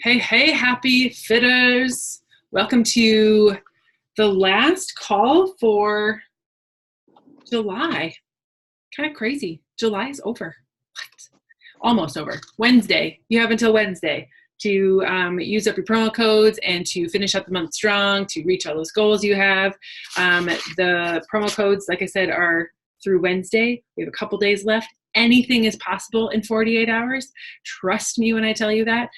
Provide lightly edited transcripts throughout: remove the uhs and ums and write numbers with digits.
Hey, hey, happy fitters. Welcome to the last call for July. Kind of crazy. July is over. What? Almost over. Wednesday. You have until Wednesday to use up your promo codes and to finish up the month strong, to reach all those goals you have. The promo codes, like I said, are through Wednesday. We have a couple days left. Anything is possible in 48 hours. Trust me when I tell you that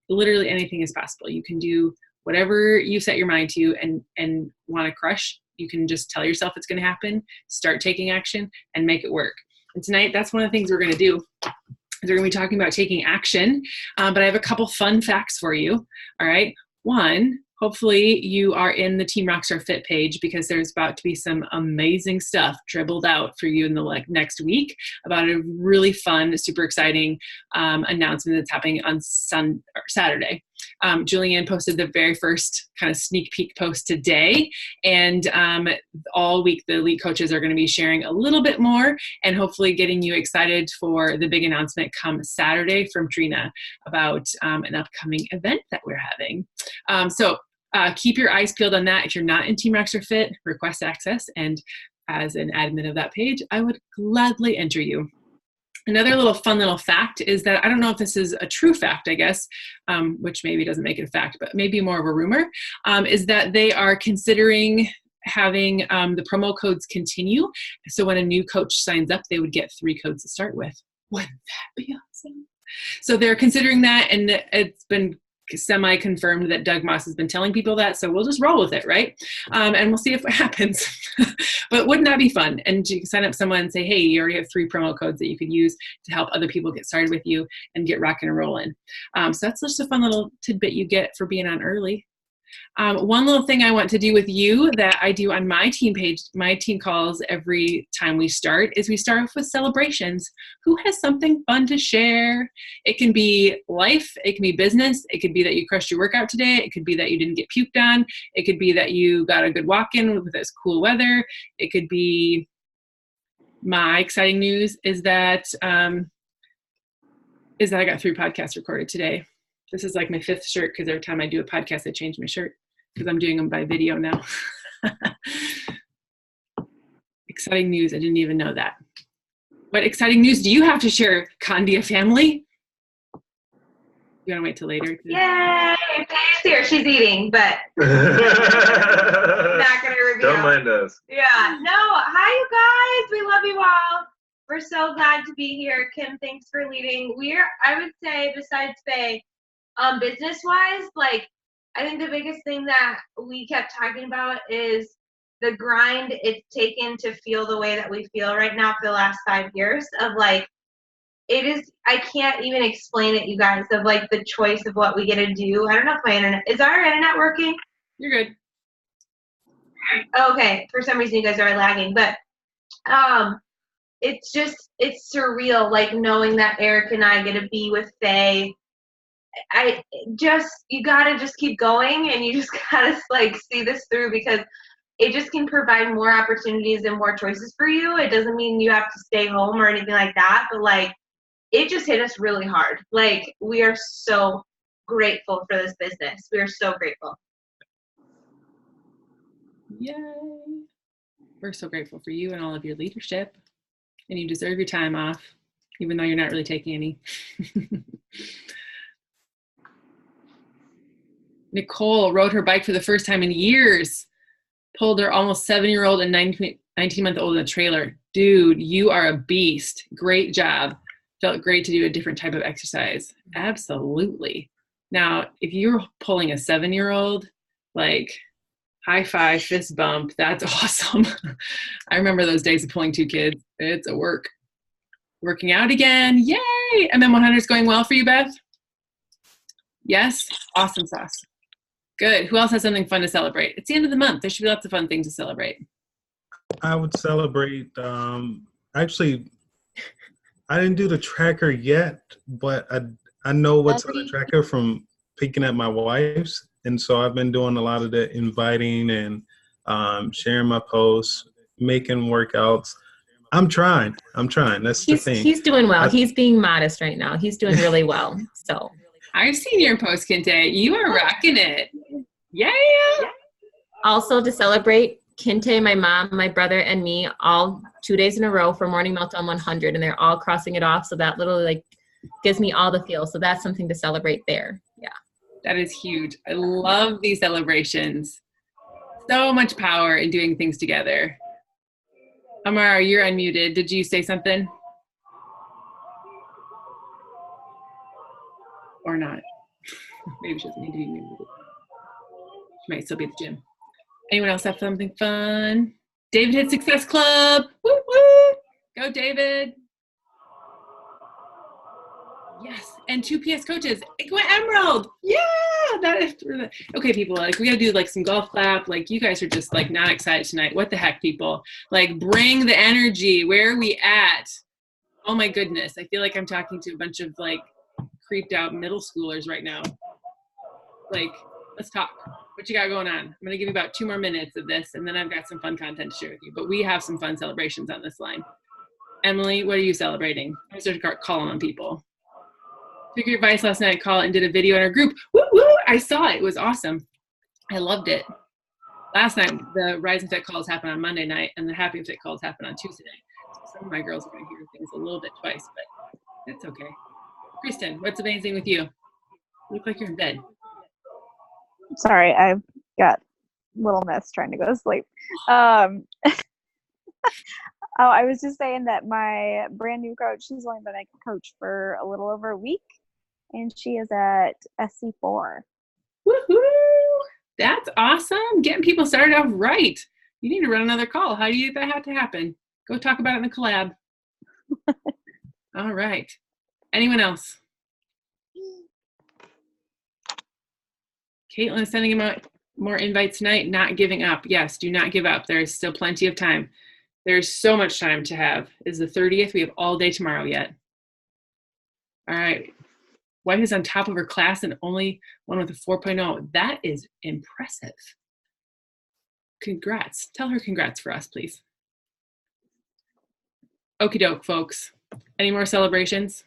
literally anything is possible. You can do whatever you set your mind to and want to crush. You can just tell yourself it's going to happen, start taking action, and make it work. And tonight, that's one of the things we're going to do. We're going to be talking about taking action, but I have a couple fun facts for you. All right. One, hopefully you are in the Team Rockstar Fit page because there's about to be some amazing stuff dribbled out for you in the next week about a really fun, super exciting announcement that's happening on Saturday. Julianne posted the very first kind of sneak peek post today, and all week the elite coaches are going to be sharing a little bit more and hopefully getting you excited for the big announcement come Saturday from Trina about an upcoming event that we're having. So keep your eyes peeled on that. If you're not in Team Rockstar Fit, request access, and as an admin of that page, I would gladly enter you. Another fun little fact is that I don't know if this is a true fact, I guess, which maybe doesn't make it a fact, but maybe more of a rumor, is that they are considering having the promo codes continue. So when a new coach signs up, they would get 3 codes to start with. Wouldn't that be awesome? So they're considering that, and it's been semi-confirmed that Doug Moss has been telling people that, so we'll just roll with it, right? And we'll see if it happens. But wouldn't that be fun? And you can sign up someone and say, hey, you already have 3 promo codes that you could use to help other people get started with you and get rocking and rolling. So that's just a fun little tidbit you get for being on early. One little thing I want to do with you that I do on my team page, my team calls every time we start, is we start off with celebrations. Who has something fun to share? It can be life, it can be business, it could be that you crushed your workout today, it could be that you didn't get puked on, it could be that you got a good walk-in with this cool weather, it could be my exciting news is that I got 3 podcasts recorded today. This is like my 5th shirt because every time I do a podcast, I change my shirt because I'm doing them by video now. Exciting news. I didn't even know that. What exciting news do you have to share, Candia family? You want to wait till later? Yay! She's here. She's eating, but not going to reveal. Don't mind us. Yeah. No. Hi, you guys. We love you all. We're so glad to be here. Kim, thanks for leading. I would say, besides Faye, business-wise, I think the biggest thing that we kept talking about is the grind it's taken to feel the way that we feel right now for the last 5 years of it is, I can't even explain it, you guys, of the choice of what we get to do. I don't know if is our internet working? You're good. Okay, for some reason you guys are lagging, but it's surreal, knowing that Eric and I get to be with Faye. You gotta just keep going, and you just gotta see this through, because it just can provide more opportunities and more choices for you. It doesn't mean you have to stay home or anything like that, but it just hit us really hard. We are so grateful for this business. We are so grateful. Yay. We're so grateful for you and all of your leadership, and you deserve your time off, even though you're not really taking any. Nicole rode her bike for the first time in years, pulled her almost 7-year-old and 19-month-old in a trailer. Dude, you are a beast. Great job. Felt great to do a different type of exercise. Absolutely. Now, if you're pulling a 7-year-old, high five, fist bump, that's awesome. I remember those days of pulling 2 kids. It's a work. Working out again. Yay! MM100 is going well for you, Beth? Yes? Awesome sauce. Good. Who else has something fun to celebrate? It's the end of the month. There should be lots of fun things to celebrate. I would celebrate, actually, I didn't do the tracker yet, but I know what's on the tracker from peeking at my wife's. And so I've been doing a lot of the inviting and sharing my posts, making workouts. I'm trying. That's the thing. He's doing well. He's being modest right now. He's doing really well. So I've seen your post, Kinte. You are rocking it. Yeah. Also, to celebrate, Kinte, my mom, my brother, and me all 2 days in a row for Morning Meltdown 100, and they're all crossing it off. So that literally like gives me all the feels. So that's something to celebrate there. Yeah. That is huge. I love these celebrations. So much power in doing things together. Amara, you're unmuted. Did you say something? Or not? Maybe she doesn't need to be muted. She might still be at the gym. Anyone else have something fun? David Hit Success Club. Woo woo! Go, David. Yes, and 2 PS coaches. It went Emerald. Yeah, that is okay. People, like we gotta do like some golf clap. Like you guys are just like not excited tonight. What the heck, people? Like bring the energy. Where are we at? Oh my goodness, I feel like I'm talking to a bunch of like creeped out middle schoolers right now. Like, let's talk. What you got going on? I'm gonna give you about 2 more minutes of this, and then I've got some fun content to share with you. But we have some fun celebrations on this line. Emily, what are you celebrating? I'm gonna start calling on people. Took your advice last night, call it, and did a video in our group. Woo woo! I saw it. It was awesome. I loved it. Last night, the Rise and Fit calls happened on Monday night, and the Happy and Fit calls happened on Tuesday night. So some of my girls are going to hear things a little bit twice, but it's okay. Kristen, what's amazing with you? You look like you're in bed. Sorry, I've got little miss trying to go to sleep. Oh, I was just saying that my brand new coach, she's only been a coach for a little over a week, and she is at SC4. Woohoo! That's awesome. Getting people started off right. You need to run another call. How do you get that have to happen? Go talk about it in the collab. All right. Anyone else? Caitlin is sending him out more invites tonight. Not giving up. Yes, do not give up. There is still plenty of time. There's so much time to have. It's the 30th. We have all day tomorrow yet. All right. Wife is on top of her class and only one with a 4.0. That is impressive. Congrats. Tell her congrats for us, please. Okie doke, folks. Any more celebrations?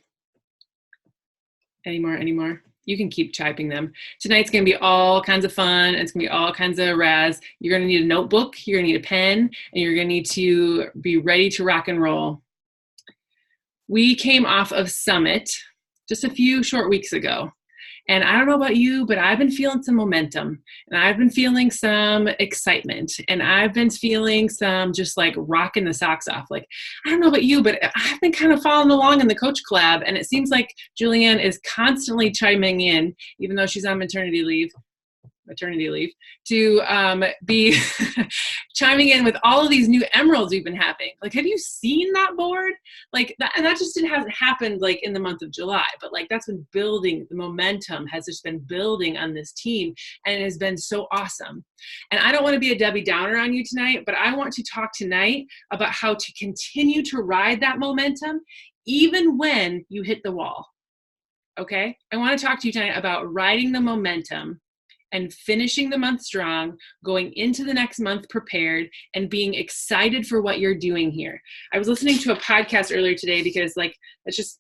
Any more? You can keep typing them. Tonight's going to be all kinds of fun. It's going to be all kinds of razz. You're going to need a notebook. You're going to need a pen. And you're going to need to be ready to rock and roll. We came off of Summit just a few short weeks ago. And I don't know about you, but I've been feeling some momentum. And I've been feeling some excitement. And I've been feeling some just like rocking the socks off. Like, I don't know about you, but I've been kind of following along in the coach collab. And it seems like Julianne is constantly chiming in, even though she's on maternity leave, to be chiming in with all of these new emeralds we've been having. Like, have you seen that board? Like that, and that just hasn't happened like in the month of July, but like that's been building. The momentum has just been building on this team, and it has been so awesome. And I don't want to be a Debbie Downer on you tonight, but I want to talk tonight about how to continue to ride that momentum even when you hit the wall. Okay? I want to talk to you tonight about riding the momentum and finishing the month strong, going into the next month prepared, and being excited for what you're doing here. I was listening to a podcast earlier today because like, it's just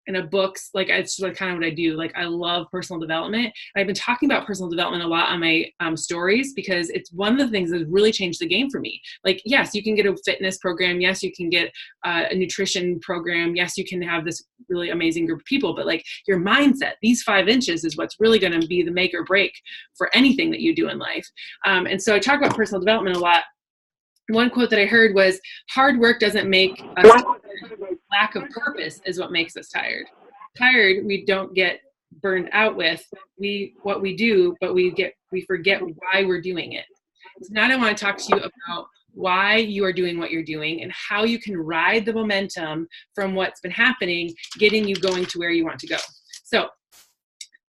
in a books, like it's like kind of what I do. Like I love personal development. And I've been talking about personal development a lot on my stories because it's one of the things that really changed the game for me. Like, yes, you can get a fitness program. Yes, you can get a nutrition program. Yes, you can have this really amazing group of people, but like your mindset, these 5 inches is what's really going to be the make or break for anything that you do in life. And so I talk about personal development a lot. One quote that I heard was, hard work doesn't make us tired. Lack of purpose is what makes us tired. Tired, we don't get burned out with what we do, but we forget why we're doing it. So now I want to talk to you about why you are doing what you're doing and how you can ride the momentum from what's been happening, getting you going to where you want to go. So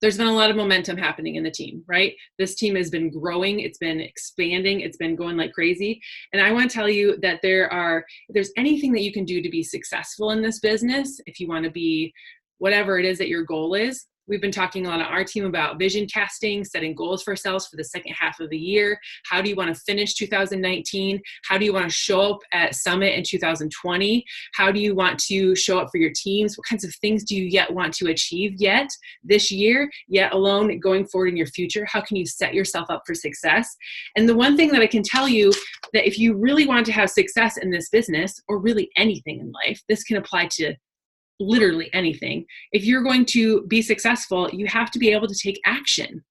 there's been a lot of momentum happening in the team, right? This team has been growing. It's been expanding. It's been going like crazy. And I want to tell you that if there's anything that you can do to be successful in this business, if you want to be whatever it is that your goal is, We've been talking a lot on our team about vision casting, setting goals for ourselves for the second half of the year. How do you want to finish 2019? How do you want to show up at Summit in 2020? How do you want to show up for your teams? What kinds of things do you yet want to achieve yet this year, yet alone going forward in your future? How can you set yourself up for success? And the one thing that I can tell you, that if you really want to have success in this business, or really anything in life, this can apply to literally anything. If you're going to be successful, you have to be able to take action.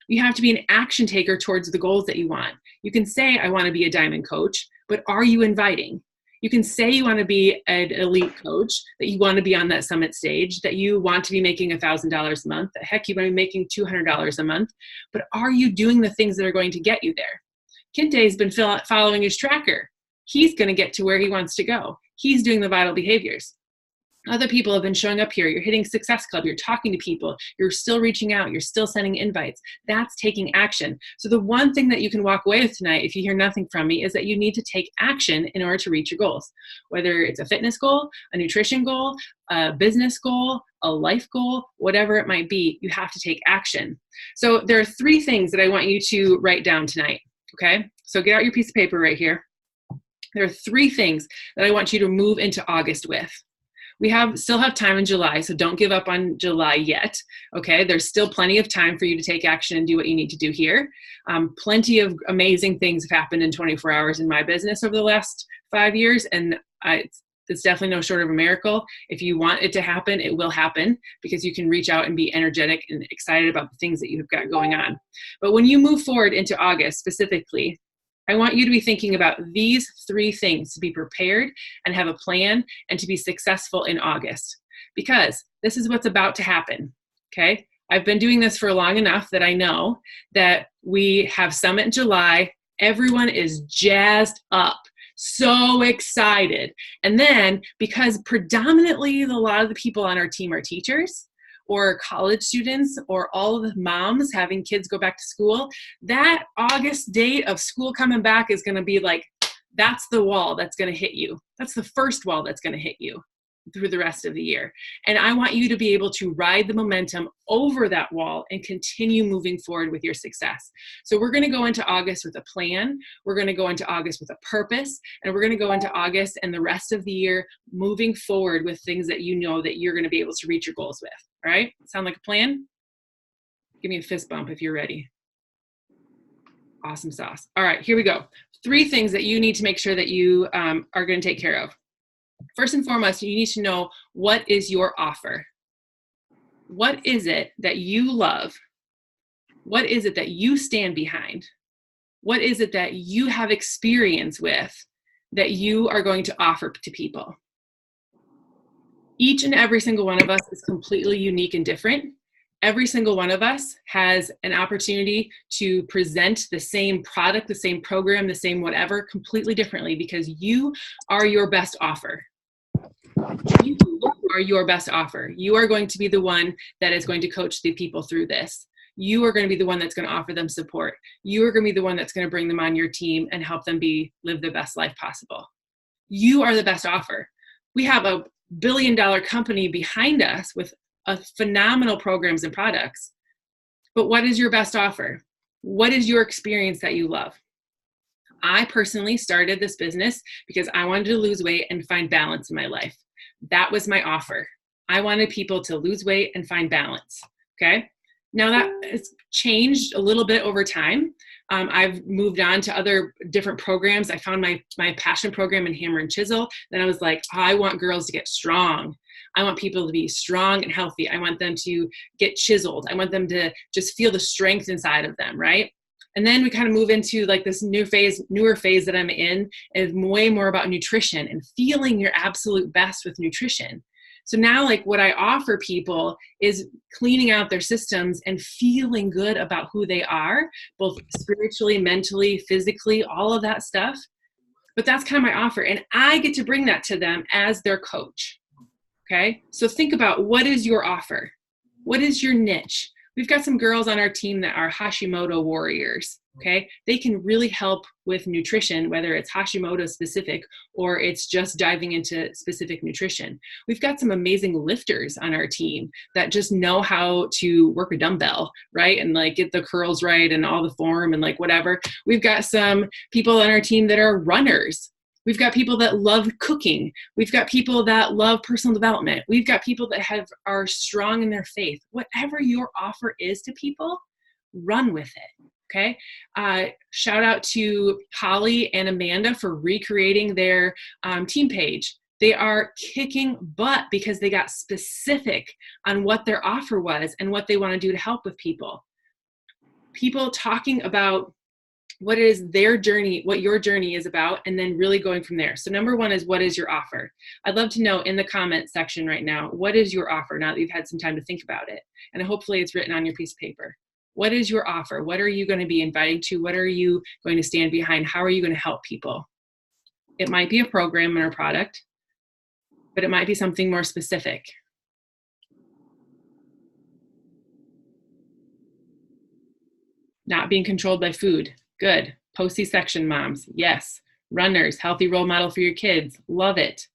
You have to be an action taker towards the goals that you want. You can say, I want to be a diamond coach, but are you inviting? You can say you want to be an elite coach, that you want to be on that summit stage, that you want to be making $1,000 a month, that heck, you want to be making $200 a month, but are you doing the things that are going to get you there? Kinte's been following his tracker. He's going to get to where he wants to go. He's doing the vital behaviors. Other people have been showing up here. You're hitting Success Club. You're talking to people. You're still reaching out. You're still sending invites. That's taking action. So the one thing that you can walk away with tonight, if you hear nothing from me, is that you need to take action in order to reach your goals. Whether it's a fitness goal, a nutrition goal, a business goal, a life goal, whatever it might be, you have to take action. So there are 3 things that I want you to write down tonight. Okay? So get out your piece of paper right here. There are 3 things that I want you to move into August with. We still have time in July, so don't give up on July yet, okay? There's still plenty of time for you to take action and do what you need to do here. Plenty of amazing things have happened in 24 hours in my business over the last 5 years, and it's definitely no short of a miracle. If you want it to happen, it will happen, because you can reach out and be energetic and excited about the things that you've got going on. But when you move forward into August specifically, I want you to be thinking about these 3 things to be prepared and have a plan and to be successful in August, because this is what's about to happen, okay? I've been doing this for long enough that I know that we have Summit in July. Everyone is jazzed up, so excited. And then, because predominantly a lot of the people on our team are teachers, or college students, or all of the moms having kids go back to school, that August date of school coming back is going to be like, that's the wall that's going to hit you. That's the first wall that's going to hit you through the rest of the year. And I want you to be able to ride the momentum over that wall and continue moving forward with your success. So we're going to go into August with a plan. We're going to go into August with a purpose, and we're going to go into August and the rest of the year moving forward with things that you know that you're going to be able to reach your goals with. All right? Sound like a plan? Give me a fist bump if you're ready. Awesome sauce. All right, here we go. 3 things that you need to make sure that you are going to take care of. First and foremost, you need to know, what is your offer? What is it that you love? What is it that you stand behind? What is it that you have experience with that you are going to offer to people? Each and every single one of us is completely unique and different. Every single one of us has an opportunity to present the same product, the same program, the same whatever, completely differently, because you are your best offer. You are your best offer. You are going to be the one that is going to coach the people through this. You are going to be the one that's going to offer them support. You are going to be the one that's going to bring them on your team and help them live the best life possible. You are the best offer. We have a billion-dollar company behind us with phenomenal programs and products. But what is your best offer? What is your experience that you love? I personally started this business because I wanted to lose weight and find balance in my life. That was my offer. I wanted people to lose weight and find balance. Okay. Now that has changed a little bit over time. I've moved on to other different programs. I found my passion program in Hammer and Chisel. Then I was like, I want girls to get strong. I want people to be strong and healthy. I want them to get chiseled. I want them to just feel the strength inside of them, right? And then we kind of move into like this newer phase that I'm in, is way more about nutrition and feeling your absolute best with nutrition. So now, like, what I offer people is cleaning out their systems and feeling good about who they are, both spiritually, mentally, physically, all of that stuff. But that's kind of my offer. And I get to bring that to them as their coach. Okay. So think about, what is your offer? What is your niche? We've got some girls on our team that are Hashimoto warriors. Okay, they can really help with nutrition, whether it's Hashimoto specific or it's just diving into specific nutrition. We've got some amazing lifters on our team that just know how to work a dumbbell, right? And like get the curls right and all the form and like whatever. We've got some people on our team that are runners. We've got people that love cooking. We've got people that love personal development. We've got people that are strong in their faith. Whatever your offer is to people, run with it. Okay. Shout out to Holly and Amanda for recreating their team page. They are kicking butt because they got specific on what their offer was and what they want to do to help with people. People talking about what is their journey, what your journey is about, and then really going from there. So number one is, what is your offer? I'd love to know in the comment section right now, what is your offer now that you've had some time to think about it? And hopefully it's written on your piece of paper. What is your offer? What are you going to be inviting to? What are you going to stand behind? How are you going to help people? It might be a program or a product, but it might be something more specific. Not being controlled by food. Good. Post-C-section moms. Yes. Runners. Healthy role model for your kids. Love it.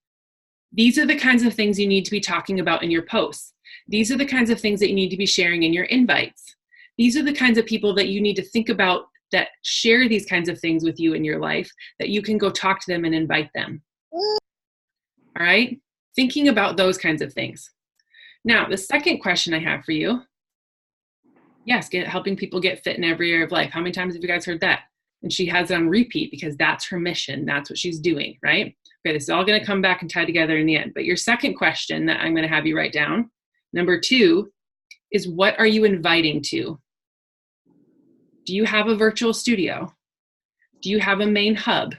These are the kinds of things you need to be talking about in your posts. These are the kinds of things that you need to be sharing in your invites. These are the kinds of people that you need to think about that share these kinds of things with you in your life, that you can go talk to them and invite them. All right? Thinking about those kinds of things. Now, the second question I have for you, yes, helping people get fit in every area of life. How many times have you guys heard that? And she has it on repeat because that's her mission. That's what she's doing, right? Okay, this is all going to come back and tie together in the end. But your second question that I'm going to have you write down, number 2, is what are you inviting to? Do you have a virtual studio? Do you have a main hub?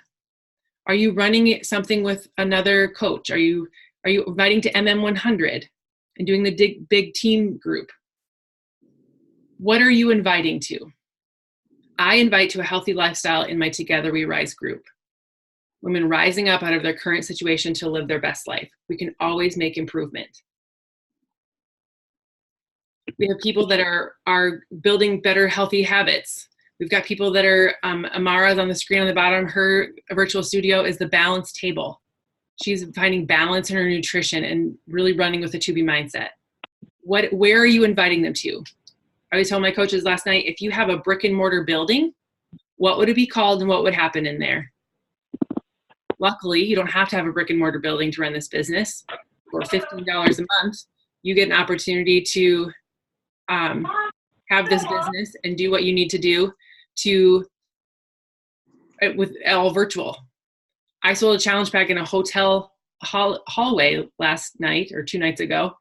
Are you running something with another coach? Are you inviting to MM100 and doing the big team group? What are you inviting to? I invite to a healthy lifestyle in my Together We Rise group. Women rising up out of their current situation to live their best life. We can always make improvement. We have people that are building better healthy habits. We've got people that are, Amara's on the screen on the bottom, her virtual studio is the balance table. She's finding balance in her nutrition and really running with a 2B mindset. Where are you inviting them to? I always told my coaches last night, if you have a brick and mortar building, what would it be called and what would happen in there? Luckily, you don't have to have a brick and mortar building to run this business. For $15 a month, you get an opportunity to have this business and do what you need to do with all virtual. I sold a challenge pack in a hotel hallway last night or 2 nights ago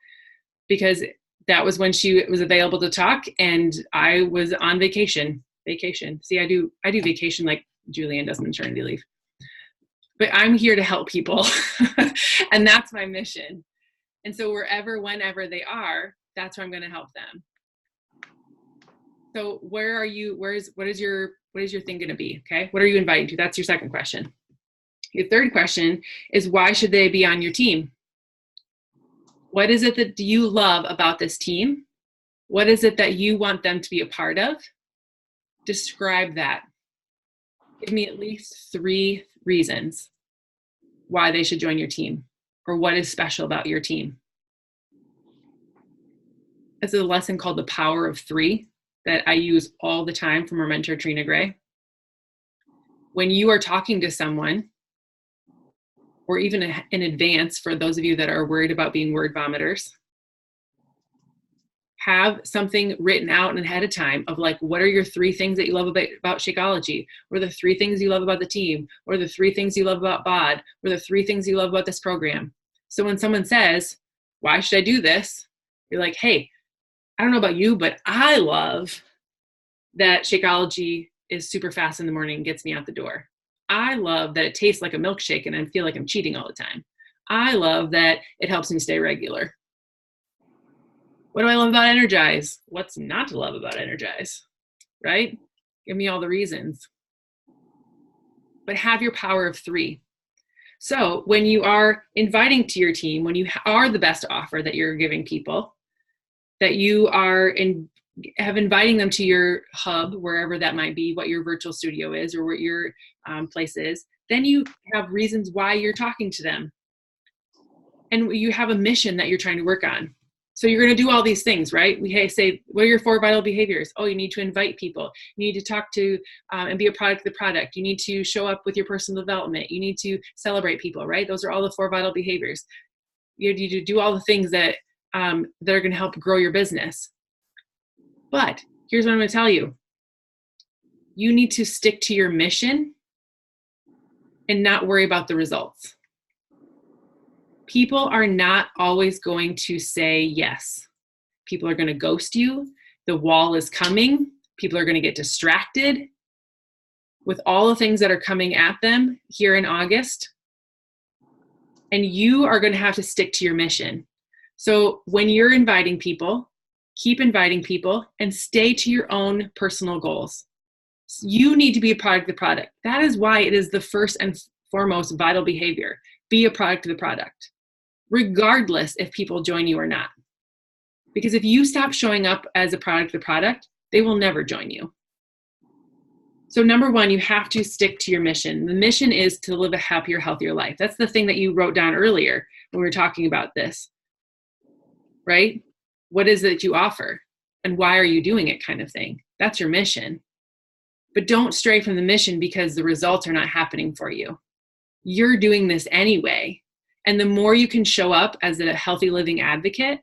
because that was when she was available to talk and I was on vacation. See, I do vacation like Julianne does maternity leave. But I'm here to help people and that's my mission. And so whenever they are, that's where I'm going to help them. So where are you, what is your thing going to be? Okay. What are you inviting to? That's your second question. Your third question is, why should they be on your team? What is it that you love about this team? What is it that you want them to be a part of? Describe that. Give me at least 3 reasons why they should join your team or what is special about your team. This is a lesson called the power of 3 that I use all the time from our mentor, Trina Gray. When you are talking to someone, or even in advance, for those of you that are worried about being word vomiters, have something written out and ahead of time of like, what are your 3 things that you love about Shakeology? Or the 3 things you love about the team? Or the 3 things you love about BOD? Or the 3 things you love about this program? So when someone says, why should I do this? You're like, hey, I don't know about you, but I love that Shakeology is super fast in the morning and gets me out the door. I love that it tastes like a milkshake and I feel like I'm cheating all the time. I love that it helps me stay regular. What do I love about Energize? What's not to love about Energize, right? Give me all the reasons. But have your power of 3. So when you are inviting to your team, when you are the best offer that you're giving people, that you are have inviting them to your hub, wherever that might be, what your virtual studio is or what your place is, then you have reasons why you're talking to them. And you have a mission that you're trying to work on. So you're going to do all these things, right? We say, what are your 4 vital behaviors? Oh, you need to invite people. You need to talk to and be a product of the product. You need to show up with your personal development. You need to celebrate people, right? Those are all the 4 vital behaviors. You need to do all the things that are going to help grow your business. But here's what I'm going to tell you. You need to stick to your mission and not worry about the results. People are not always going to say yes. People are going to ghost you. The wall is coming. People are going to get distracted with all the things that are coming at them here in August. And you are going to have to stick to your mission. So when you're inviting people, keep inviting people and stay to your own personal goals. You need to be a product of the product. That is why it is the first and foremost vital behavior. Be a product of the product, regardless if people join you or not. Because if you stop showing up as a product of the product, they will never join you. So number 1, you have to stick to your mission. The mission is to live a happier, healthier life. That's the thing that you wrote down earlier when we were talking about this, right? What is it that you offer and why are you doing it kind of thing? That's your mission. But don't stray from the mission because the results are not happening for you. You're doing this anyway. And the more you can show up as a healthy living advocate,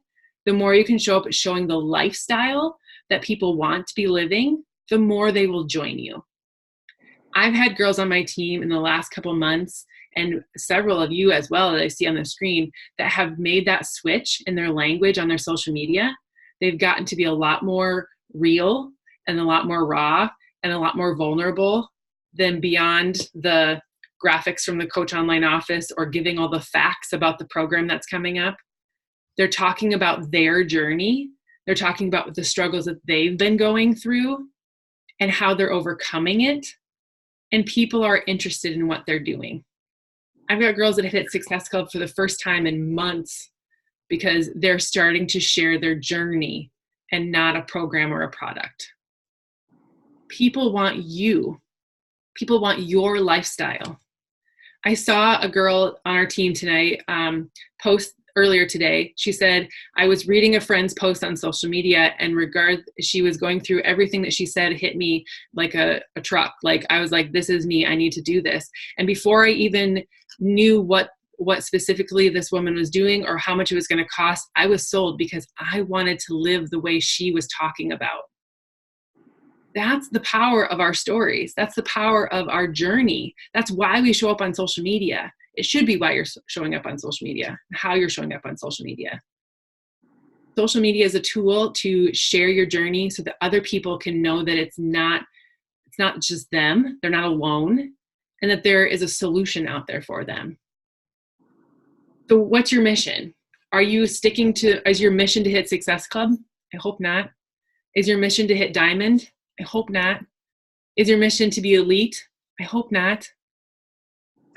the more you can show up at showing the lifestyle that people want to be living, the more they will join you. I've had girls on my team in the last couple months, and several of you as well that I see on the screen, that have made that switch in their language on their social media. They've gotten to be a lot more real and a lot more raw and a lot more vulnerable than beyond the graphics from the Coach Online office or giving all the facts about the program that's coming up. They're talking about their journey. They're talking about the struggles that they've been going through and how they're overcoming it. And people are interested in what they're doing. I've got girls that have hit Success Club for the first time in months because they're starting to share their journey and not a program or a product. People want you. People want your lifestyle. I saw a girl on our team tonight post earlier today. She said, I was reading a friend's post on social media and she was going through everything that she said hit me like a truck. Like I was like, this is me. I need to do this. And before I even knew what specifically this woman was doing or how much it was going to cost, I was sold because I wanted to live the way she was talking about. That's the power of our stories. That's the power of our journey. That's why we show up on social media. It should be why you're showing up on social media, how you're showing up on social media. Social media is a tool to share your journey so that other people can know that it's not just them, they're not alone, and that there is a solution out there for them. So what's your mission? Are you sticking to, is your mission to hit Success Club? I hope not. Is your mission to hit Diamond? I hope not. Is your mission to be elite? I hope not.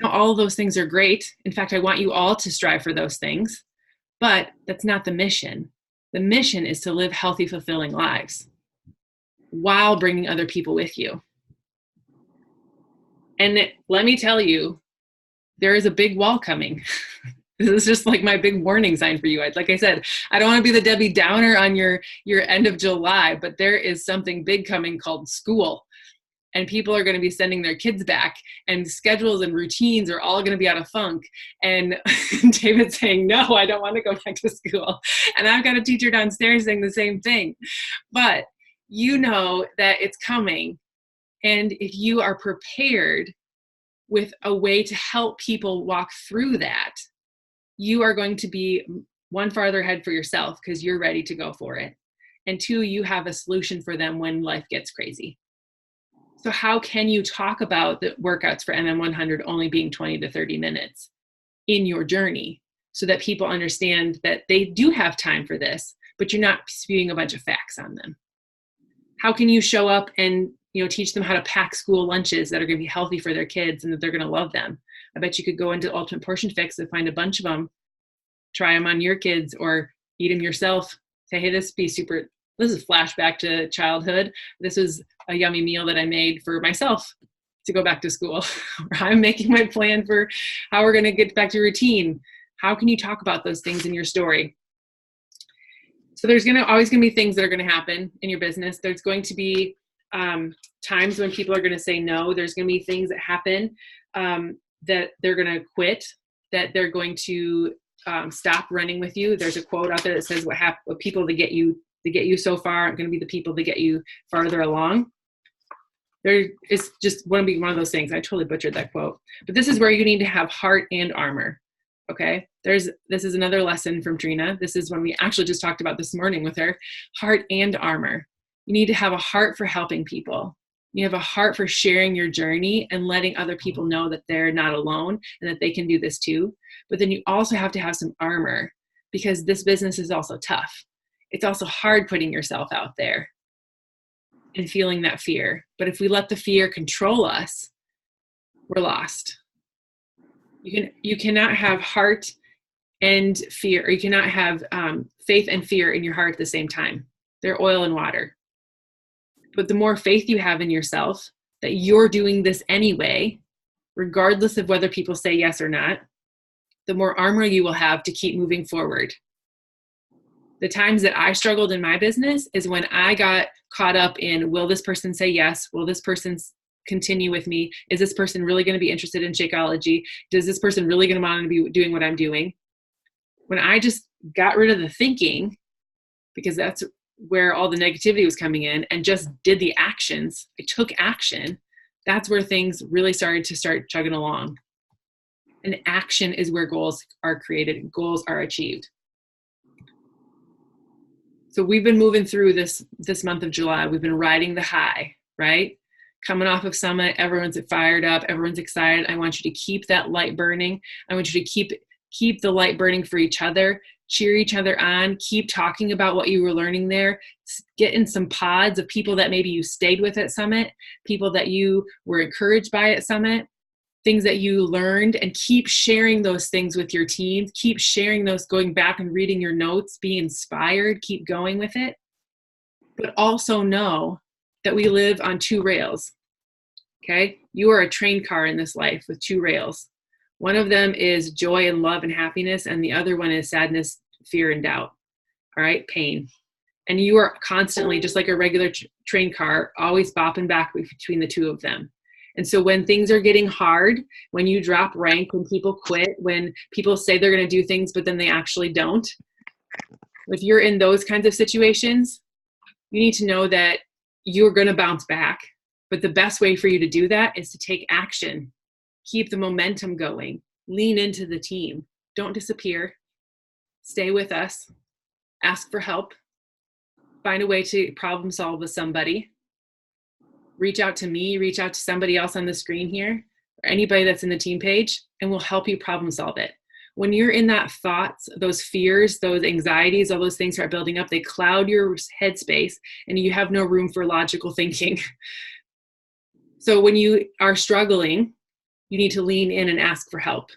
Now, all of those things are great. In fact, I want you all to strive for those things, but that's not the mission. The mission is to live healthy, fulfilling lives while bringing other people with you. And let me tell you, there is a big wall coming. This is just like my big warning sign for you. Like I said, I don't want to be the Debbie Downer on your end of July, but there is something big coming called school. And people are going to be sending their kids back, and schedules and routines are all going to be out of funk. And David's saying, no, I don't want to go back to school. And I've got a teacher downstairs saying the same thing. But you know that it's coming. And if you are prepared with a way to help people walk through that, you are going to be one, farther ahead for yourself because you're ready to go for it. And two, you have a solution for them when life gets crazy. So how can you talk about the workouts for MM100 only being 20 to 30 minutes in your journey so that people understand that they do have time for this, but you're not spewing a bunch of facts on them? How can you show up and teach them how to pack school lunches that are going to be healthy for their kids and that they're going to love them? I bet you could go into Ultimate Portion Fix and find a bunch of them, try them on your kids or eat them yourself. Say, hey, this would be super This is flashback to childhood. This was a yummy meal that I made for myself to go back to school. I'm making my plan for how we're going to get back to routine. How can you talk about those things in your story? So there's always going to be things that are going to happen in your business. There's going to be times when people are going to say no. There's going to be things that happen that they're going to quit, that they're going to stop running with you. There's a quote out there that says, what people that get you so far aren't going to be the people that get you farther along. It's just going to be one of those things. I totally butchered that quote. But this is where you need to have heart and armor. Okay. This is another lesson from Trina. This is one we actually just talked about this morning with her. Heart and armor. You need to have a heart for helping people. You have a heart for sharing your journey and letting other people know that they're not alone and that they can do this too. But then you also have to have some armor, because this business is also tough. It's also hard putting yourself out there and feeling that fear. But if we let the fear control us, we're lost. You cannot have heart and fear, or you cannot have faith and fear in your heart at the same time. They're oil and water. But the more faith you have in yourself that you're doing this anyway, regardless of whether people say yes or not, the more armor you will have to keep moving forward. The times that I struggled in my business is when I got caught up in, will this person say yes? Will this person continue with me? Is this person really going to be interested in Shakeology? Does this person really going to want to be doing what I'm doing? When I just got rid of the thinking, because that's where all the negativity was coming in, and just did the actions, I took action, that's where things really started to start chugging along. And action is where goals are created, goals are achieved. So we've been moving through this month of July. We've been riding the high, right? Coming off of Summit, everyone's fired up, everyone's excited. I want you to keep that light burning. I want you to keep the light burning for each other, cheer each other on, keep talking about what you were learning there, get in some pods of people that maybe you stayed with at Summit, people that you were encouraged by at Summit, things that you learned, and keep sharing those things with your team. Keep sharing those, going back and reading your notes, be inspired, keep going with it. But also know that we live on two rails, okay? You are a train car in this life with two rails. One of them is joy and love and happiness, and the other one is sadness, fear, and doubt, all right? Pain. And you are constantly, just like a regular train car, always bopping back between the two of them. And so when things are getting hard, when you drop rank, when people quit, when people say they're going to do things, but then they actually don't, if you're in those kinds of situations, you need to know that you're going to bounce back. But the best way for you to do that is to take action. Keep the momentum going. Lean into the team. Don't disappear. Stay with us. Ask for help. Find a way to problem solve with somebody. Reach out to me, reach out to somebody else on the screen here, or anybody that's in the team page, and we'll help you problem solve it. When you're in that thoughts, those fears, those anxieties, all those things start building up, they cloud your headspace, and you have no room for logical thinking. So when you are struggling, you need to lean in and ask for help.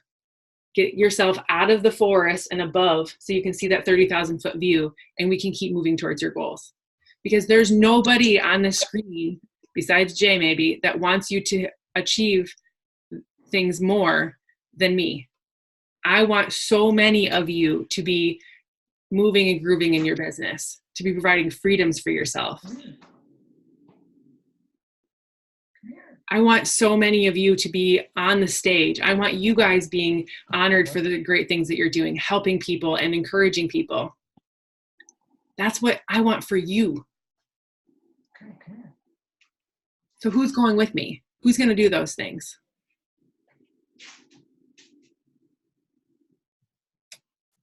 Get yourself out of the forest and above so you can see that 30,000 foot view, and we can keep moving towards your goals. Because there's nobody on the screen, besides Jay maybe, that wants you to achieve things more than me. I want so many of you to be moving and grooving in your business, to be providing freedoms for yourself. I want so many of you to be on the stage. I want you guys being honored for the great things that you're doing, helping people and encouraging people. That's what I want for you. So who's going with me? Who's going to do those things?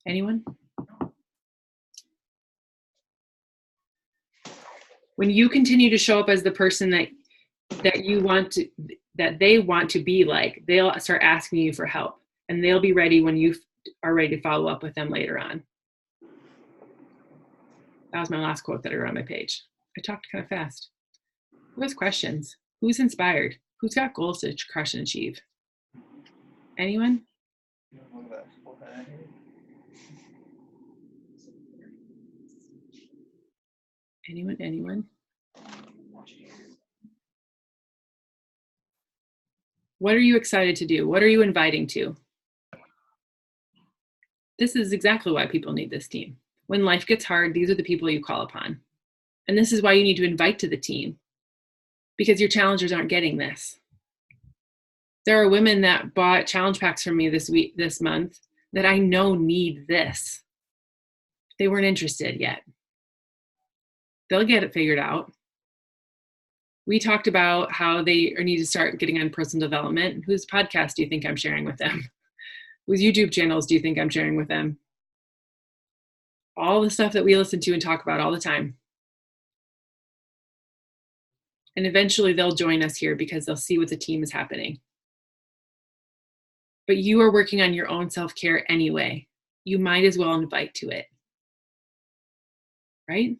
Anyone? When you continue to show up as the person that you want to, that they want to be like, they'll start asking you for help, and they'll be ready when you are ready to follow up with them later on. That was my last quote that I wrote on my page. I talked kind of fast. Who has questions? Who's inspired? Who's got goals to crush and achieve? Anyone? Anyone? What are you excited to do? What are you inviting to? This is exactly why people need this team. When life gets hard, these are the people you call upon. And this is why you need to invite to the team, because your challengers aren't getting this. There are women that bought challenge packs from me this month that I know need this. They weren't interested yet. They'll get it figured out. We talked about how they need to start getting on personal development. Whose podcast do you think I'm sharing with them? Whose YouTube channels do you think I'm sharing with them? All the stuff that we listen to and talk about all the time. And eventually they'll join us here because they'll see what the team is happening. But you are working on your own self-care anyway. You might as well invite to it. Right?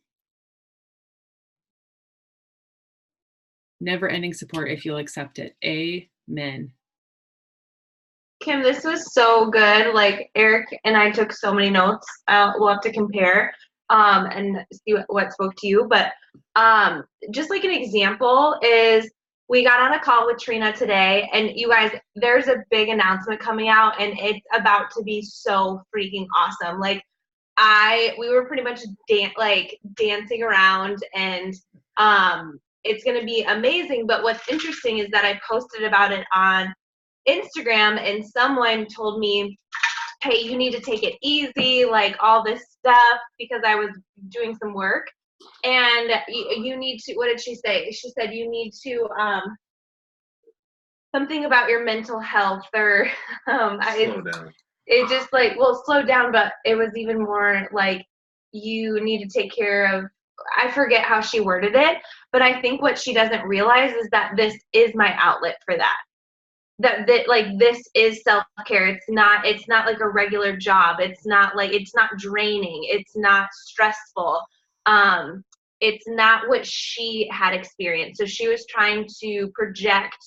Never-ending support if you'll accept it. Amen. Kim, this was so good. Like, Eric and I took so many notes. We'll have to compare and see what spoke to you. But just like an example is, we got on a call with Trina today, and you guys, there's a big announcement coming out, and it's about to be so freaking awesome. Like, we were pretty much dancing around, and it's going to be amazing. But what's interesting is that I posted about it on Instagram, and someone told me, hey, you need to take it easy, like all this stuff, because I was doing some work. And you need to, what did she say? She said you need to, something about your mental health, or slow down. It just like, well, slow down, but it was even more like, you need to take care of, I forget how she worded it, but I think what she doesn't realize is that this is my outlet for that. That like, this is self-care. It's not like a regular job. It's not draining. It's not stressful. It's not what she had experienced. So she was trying to project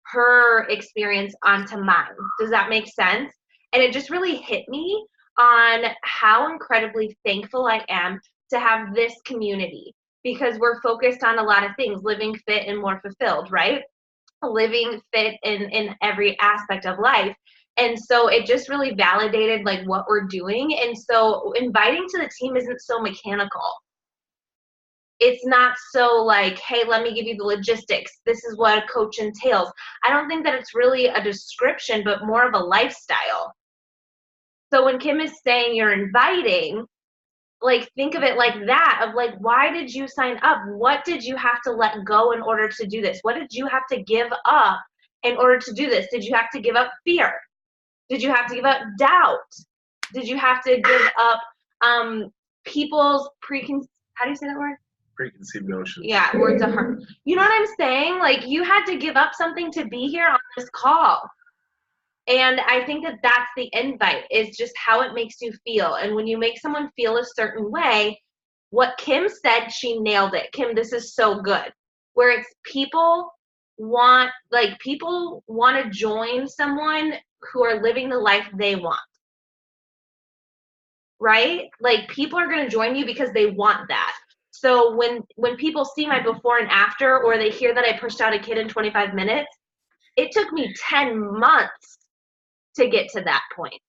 her experience onto mine. Does that make sense? And it just really hit me on how incredibly thankful I am to have this community, because we're focused on a lot of things, living fit and more fulfilled, right? Living fit in every aspect of life. And so it just really validated like what we're doing. And so inviting to the team isn't so mechanical. It's not so like, hey, let me give you the logistics. This is what a coach entails. I don't think that it's really a description, but more of a lifestyle. So when Kim is saying you're inviting, like, think of it like that, of like, why did you sign up? What did you have to let go in order to do this? What did you have to give up in order to do this? Did you have to give up fear? Did you have to give up doubt? Did you have to give up people's how do you say that word? Preconceived notions. Yeah, words of harm. You know what I'm saying? Like, you had to give up something to be here on this call. And I think that that's the invite, is just how it makes you feel. And when you make someone feel a certain way, what Kim said, she nailed it. Kim, this is so good. Where it's people want to join someone who are living the life they want. Right? Like, people are going to join you because they want that. So when people see my before and after, or they hear that I pushed out a kid in 25 minutes, it took me 10 months to get to that point.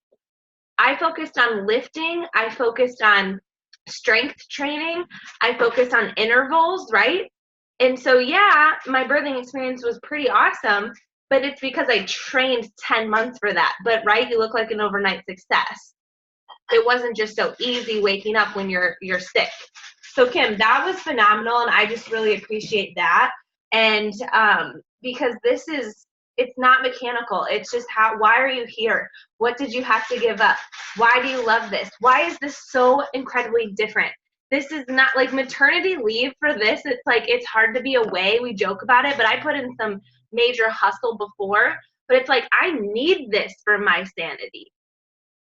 I focused on lifting. I focused on strength training. I focused on intervals, right? And so, yeah, my birthing experience was pretty awesome, but it's because I trained 10 months for that. But, right, you look like an overnight success. It wasn't just so easy waking up when you're sick. So, Kim, that was phenomenal, and I just really appreciate that. And because it's not mechanical. It's just why are you here? What did you have to give up? Why do you love this? Why is this so incredibly different? This is not like maternity leave for this. It's like, it's hard to be away. We joke about it, but I put in some major hustle before, but it's like, I need this for my sanity.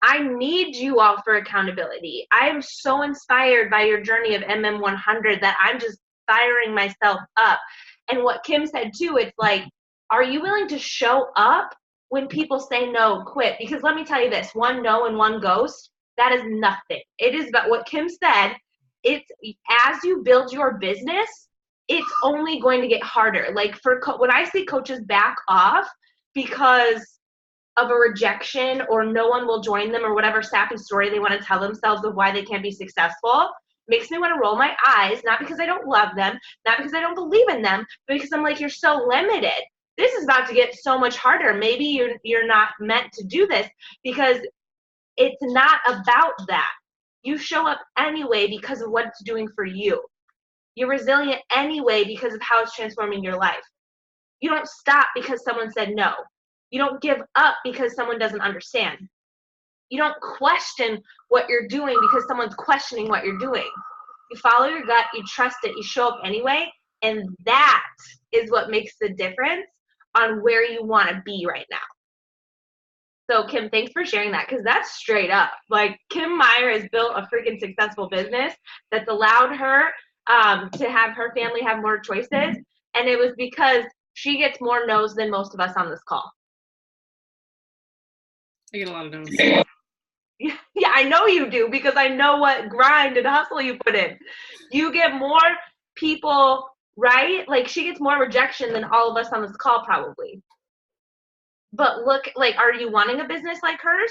I need you all for accountability. I am so inspired by your journey of MM100 that I'm just firing myself up. And what Kim said too, it's like, are you willing to show up when people say no, quit? Because let me tell you this, one no and one ghost, that is nothing. It is about what Kim said. it's as you build your business, it's only going to get harder. Like when I see coaches back off because of a rejection or no one will join them or whatever sappy story they want to tell themselves of why they can't be successful, makes me want to roll my eyes, not because I don't love them, not because I don't believe in them, but because I'm like, you're so limited. This is about to get so much harder. Maybe you're not meant to do this, because it's not about that. You show up anyway because of what it's doing for you. You're resilient anyway because of how it's transforming your life. You don't stop because someone said no. You don't give up because someone doesn't understand. You don't question what you're doing because someone's questioning what you're doing. You follow your gut, you trust it, you show up anyway, and that is what makes the difference on where you want to be right now. So Kim, thanks for sharing that, because that's straight up. Like, Kim Meyer has built a freaking successful business that's allowed her to have her family have more choices, and it was because she gets more no's than most of us on this call. I get a lot of no's. Yeah, I know you do, because I know what grind and hustle you put in. You get more people, right? Like, she gets more rejection than all of us on this call probably. But look, like, are you wanting a business like hers?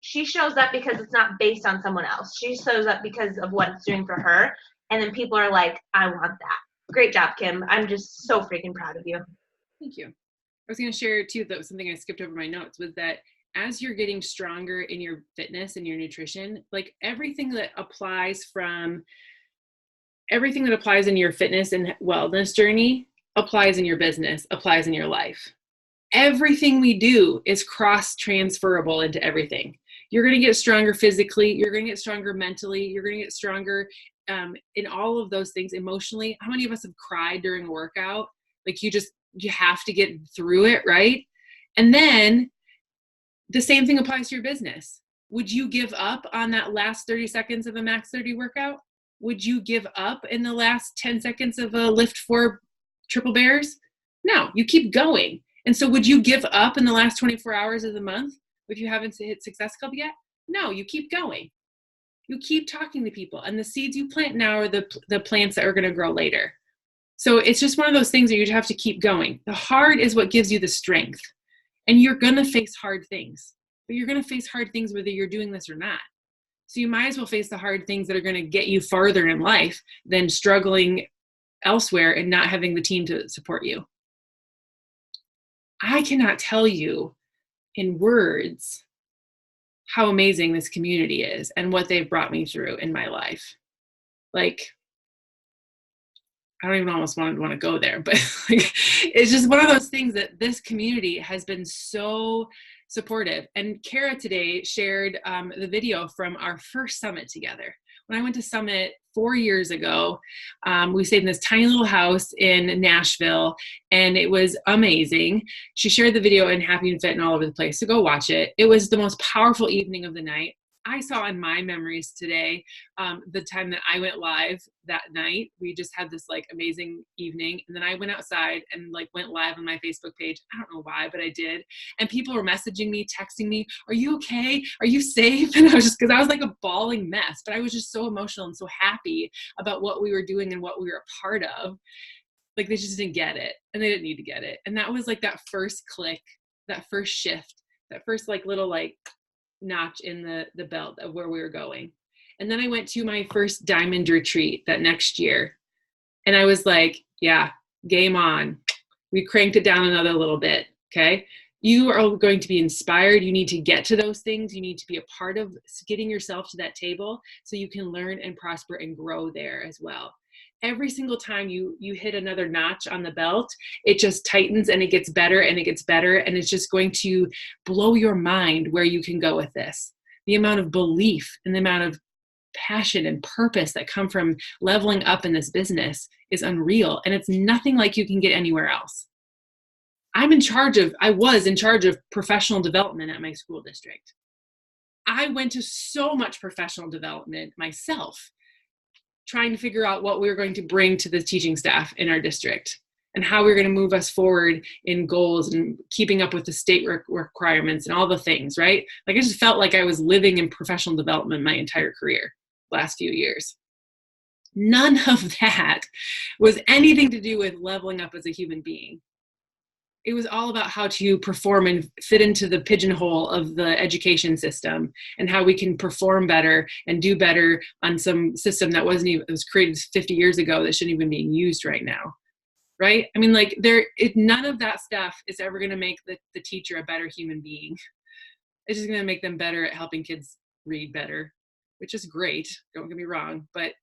She shows up because it's not based on someone else. She shows up because of what it's doing for her. And then people are like, I want that. Great job, Kim. I'm just so freaking proud of you. Thank you. I was going to share too, that was something I skipped over my notes, was that as you're getting stronger in your fitness and your nutrition, like everything that applies in your fitness and wellness journey applies in your business, applies in your life. Everything we do is cross-transferable into everything. You're going to get stronger physically. You're going to get stronger mentally. You're going to get stronger in all of those things emotionally. How many of us have cried during a workout? Like, you have to get through it, right? And then the same thing applies to your business. Would you give up on that last 30 seconds of a max 30 workout? Would you give up in the last 10 seconds of a lift 4 triple bears? No, you keep going. And so would you give up in the last 24 hours of the month if you haven't hit Success Club yet? No, you keep going. You keep talking to people, and the seeds you plant now are the plants that are going to grow later. So it's just one of those things that you have to keep going. The hard is what gives you the strength, and you're going to face hard things, but you're going to face hard things whether you're doing this or not. So you might as well face the hard things that are going to get you farther in life than struggling elsewhere and not having the team to support you. I cannot tell you in words how amazing this community is and what they've brought me through in my life. Like, I don't even almost want to go there, but like, it's just one of those things that this community has been so supportive. And Kara today shared the video from our first summit together. When I went to Summit 4 years ago, we stayed in this tiny little house in Nashville, and it was amazing. She shared the video in Happy&Fit and all over the place, so go watch it. It was the most powerful evening of the night. I saw in my memories today, the time that I went live that night. We just had this like amazing evening. And then I went outside and like went live on my Facebook page. I don't know why, but I did. And people were messaging me, texting me, are you okay? Are you safe? And I was just, because I was like a bawling mess, but I was just so emotional and so happy about what we were doing and what we were a part of. Like, they just didn't get it, and they didn't need to get it. And that was like that first click, that first shift, that first like little like notch in the belt of where we were going. And then I went to my first diamond retreat that next year, and I was like, yeah, game on. We cranked it down another little bit. Okay, you are going to be inspired. You need to get to those things. You need to be a part of getting yourself to that table so you can learn and prosper and grow there as well. Every single time you hit another notch on the belt, it just tightens and it gets better and it gets better. And it's just going to blow your mind where you can go with this. The amount of belief and the amount of passion and purpose that come from leveling up in this business is unreal. And it's nothing like you can get anywhere else. I was in charge of professional development at my school district. I went to so much professional development myself, trying to figure out what we were going to bring to the teaching staff in our district and how we were going to move us forward in goals and keeping up with the state requirements and all the things, right? Like, I just felt like I was living in professional development my entire career. last few years. None of that was anything to do with leveling up as a human being. It was all about how to perform and fit into the pigeonhole of the education system, and how we can perform better and do better on some system that it was created 50 years ago that shouldn't even be used right now. Right? I mean, like, none of that stuff is ever going to make the teacher a better human being. It's just going to make them better at helping kids read better, which is great. Don't get me wrong. But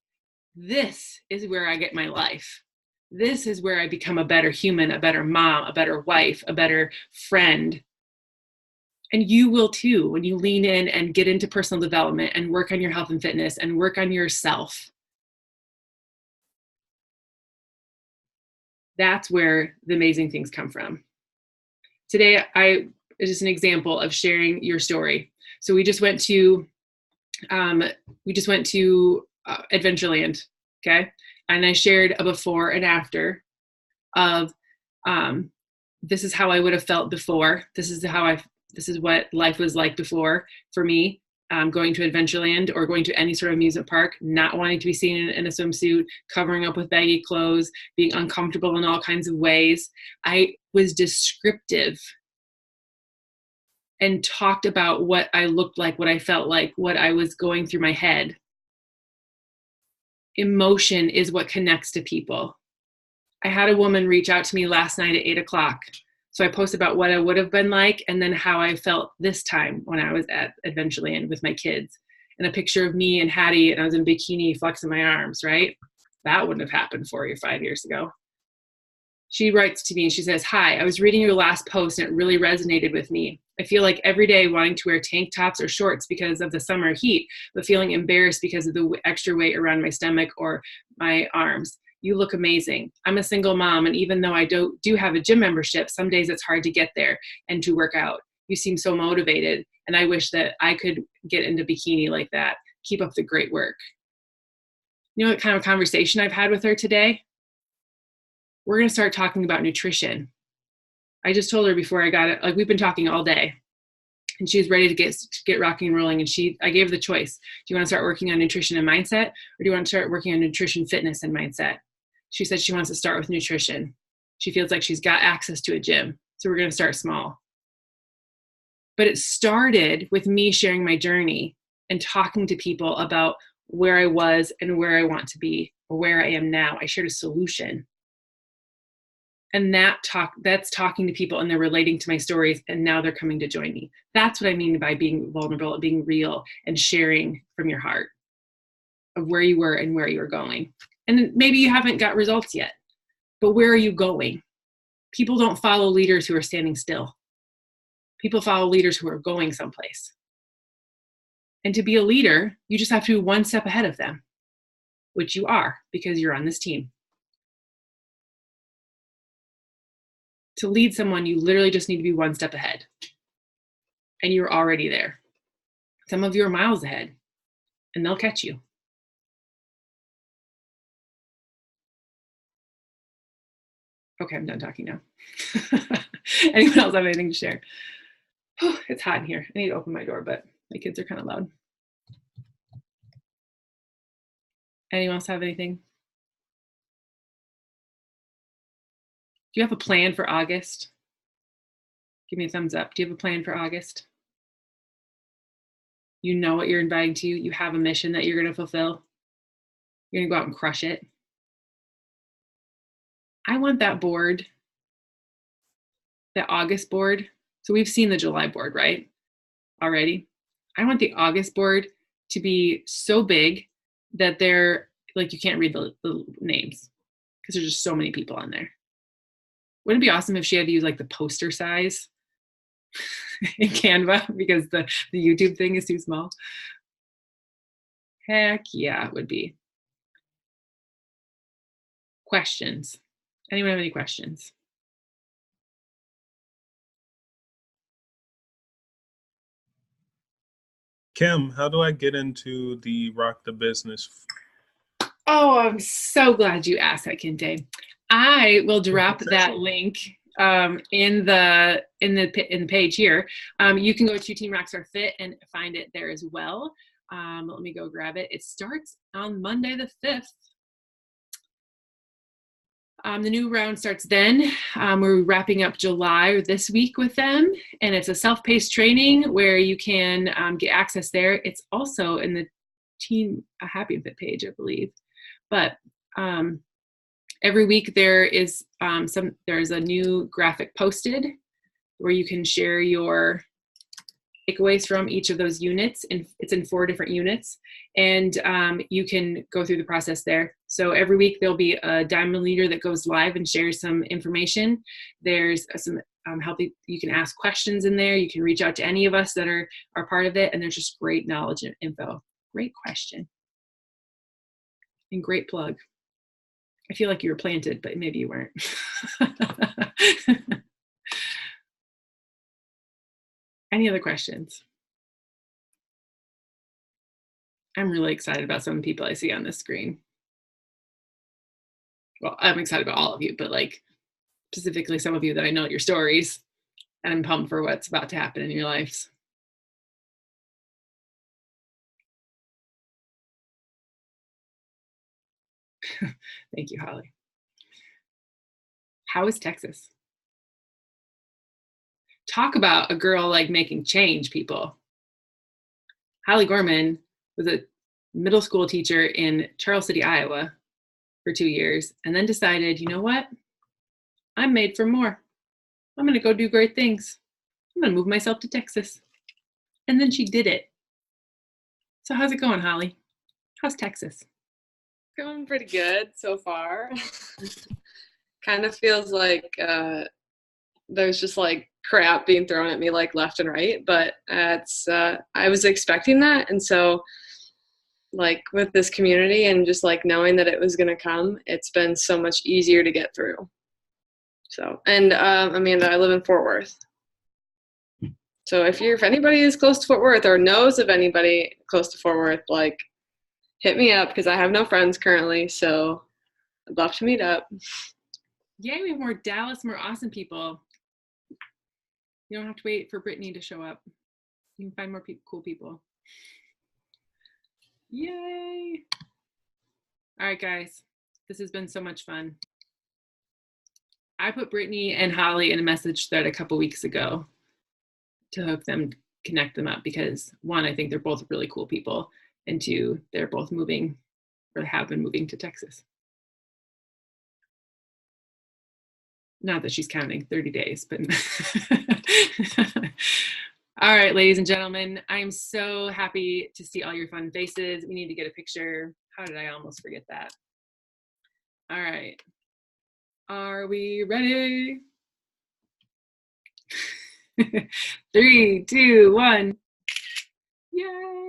this is where I get my life. This is where I become a better human, a better mom, a better wife, a better friend. And you will too, when you lean in and get into personal development and work on your health and fitness and work on yourself. That's where the amazing things come from. Today, it's just an example of sharing your story. So we just went to Adventureland, okay? And I shared a before and after of this is how I would have felt before. This is what life was like before for me, going to Adventureland or going to any sort of amusement park, not wanting to be seen in a swimsuit, covering up with baggy clothes, being uncomfortable in all kinds of ways. I was descriptive and talked about what I looked like, what I felt like, what I was going through my head. Emotion is what connects to people. I had a woman reach out to me last night at 8:00. So I posted about what I would have been like and then how I felt this time when I was at Adventureland with my kids. And a picture of me and Hattie, and I was in a bikini flexing my arms, right? That wouldn't have happened 4 or 5 years ago. She writes to me and she says, "Hi, I was reading your last post and it really resonated with me. I feel like every day wanting to wear tank tops or shorts because of the summer heat, but feeling embarrassed because of the extra weight around my stomach or my arms. You look amazing. I'm a single mom, and even though I do have a gym membership, some days it's hard to get there and to work out. You seem so motivated, and I wish that I could get into bikini like that. Keep up the great work." You know what kind of conversation I've had with her today? We're going to start talking about nutrition. I just told her before I got it, like, we've been talking all day, and she was ready to get rocking and rolling. And I gave her the choice. Do you want to start working on nutrition and mindset, or do you want to start working on nutrition, fitness, and mindset? She said she wants to start with nutrition. She feels like she's got access to a gym. So we're going to start small. But it started with me sharing my journey and talking to people about where I was and where I want to be, or where I am now. I shared a solution. And that's talking to people, and they're relating to my stories, and now they're coming to join me. That's what I mean by being vulnerable, being real, and sharing from your heart of where you were and where you were going. And maybe you haven't got results yet, but where are you going? People don't follow leaders who are standing still. People follow leaders who are going someplace. And to be a leader, you just have to be one step ahead of them, which you are, because you're on this team. To lead someone, you literally just need to be one step ahead. And you're already there. Some of you are miles ahead, and they'll catch you. Okay, I'm done talking now. Anyone else have anything to share? It's hot in here. I need to open my door, but my kids are kind of loud. Anyone else have anything? Do you have a plan for August? Give me a thumbs up. Do you have a plan for August? You know what you're inviting to. You have a mission that you're going to fulfill. You're going to go out and crush it. I want that board, that August board. So we've seen the July board, right? Already. I want the August board to be so big that they're like, you can't read the names because there's just so many people on there. Wouldn't it be awesome if she had to use like the poster size in Canva because the YouTube thing is too small? Heck yeah, it would be. Questions? Anyone have any questions? Kim, how do I get into the Rock the Business? Oh, I'm so glad you asked that, Kinte. I will drop that link in the page here. You can go to Team Rockstar Fit and find it there as well. Let me go grab it. It starts on Monday the 5th. The new round starts then. We're wrapping up July this week with them, and it's a self-paced training where you can get access there. It's also in the Team Happy&Fit page, I believe. But every week there's a new graphic posted where you can share your takeaways from each of those units, and it's in 4 different units, and you can go through the process there. So every week there'll be a diamond leader that goes live and shares some information. There's some you can ask questions in there. You can reach out to any of us that are part of it, and there's just great knowledge and info. Great question and great plug. I feel like you were planted, but maybe you weren't. Any other questions? I'm really excited about some people I see on this screen. Well, I'm excited about all of you, but like specifically some of you that I know your stories, and I'm pumped for what's about to happen in your lives. Thank you, Holly. How is Texas? Talk about a girl like making change, people. Holly Gorman was a middle school teacher in Charles City, Iowa for 2 years, and then decided, you know what? I'm made for more. I'm going to go do great things. I'm going to move myself to Texas. And then she did it. So how's it going, Holly? How's Texas? Going pretty good so far. Kind of feels like there's just like crap being thrown at me like left and right, but it's I was expecting that, and so like with this community and just like knowing that it was going to come, it's been so much easier to get through. So, and Amanda, I live in Fort Worth. So if anybody is close to Fort Worth or knows of anybody close to Fort Worth, like hit me up, because I have no friends currently, so I'd love to meet up. Yay, we have more Dallas, more awesome people. You don't have to wait for Brittany to show up. You can find more cool people. Yay. All right, guys. This has been so much fun. I put Brittany and Holly in a message thread a couple weeks ago to hook them, connect them up, because 1, I think they're both really cool people, and 2, they're both moving or have been moving to Texas. Not that she's counting 30 days, but all right, ladies and gentlemen, I'm so happy to see all your fun faces. We need to get a picture. How did I almost forget that? All right. Are we ready? 3, 2, 1. Yay!